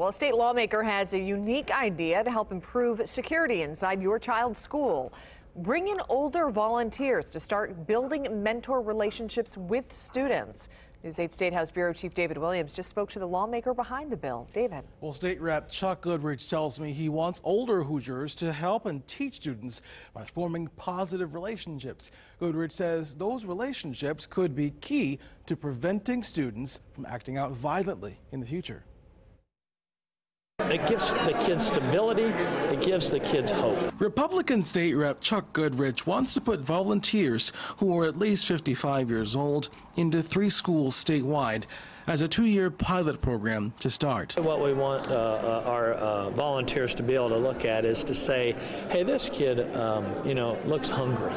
Well, a state lawmaker has a unique idea to help improve security inside your child's school. Bring in older volunteers to start building mentor relationships with students. News 8 State House Bureau Chief David Williams just spoke to the lawmaker behind the bill. David. Well, State Rep Chuck Goodrich tells me he wants older Hoosiers to help and teach students by forming positive relationships. Goodrich says those relationships could be key to preventing students from acting out violently in the future. It gives the kids stability. It gives the kids hope. Republican State Rep Chuck Goodrich wants to put volunteers who are at least 55 years old into 3 schools statewide as a 2-year pilot program to start. What we want our volunteers to be able to look at is to say, hey, this kid, looks hungry.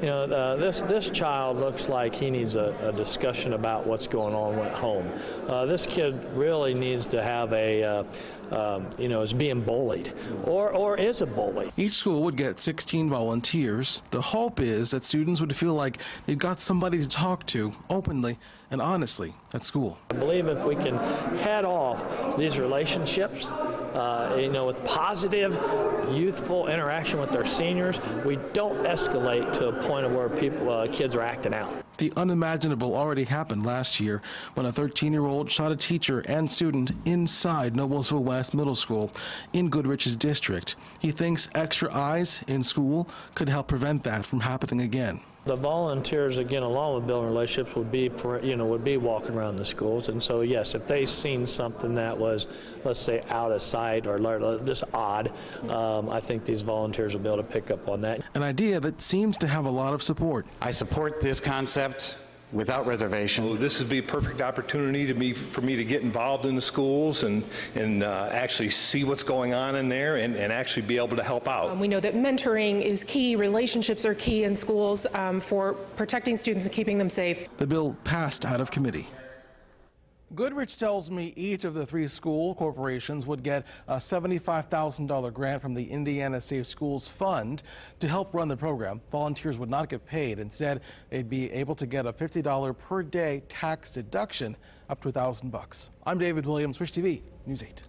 This child looks like he needs a discussion about what's going on at home. This kid really needs to have is being bullied or is a bully. Each school would get 16 volunteers. The hope is that students would feel like they've got somebody to talk to openly and honestly at school. I believe if we can head off these relationships, with positive, youthful interaction with their seniors, we don't escalate to a point of where kids are acting out. The unimaginable already happened last year when a 13-year-old shot a teacher and student inside Noblesville West Middle School in Goodrich's district. He thinks extra eyes in school could help prevent that from happening again. The volunteers, again, along with building relationships, would be walking around the schools. And so, yes, if they've seen something that was, let's say, out of sight or this odd, I think these volunteers will be able to pick up on that. An idea that seems to have a lot of support. I support this concept without reservation. Well, this would be a perfect opportunity for me to get involved in the schools and actually see what's going on in there and actually be able to help out. We know that mentoring is key, relationships are key in schools for protecting students and keeping them safe. The bill passed out of committee. Goodrich tells me each of the 3 school corporations would get a $75,000 grant from the Indiana Safe Schools Fund to help run the program. Volunteers would not get paid. Instead, they'd be able to get a $50 per day tax deduction up to $1,000. I'm David Williams, Wish TV, News 8.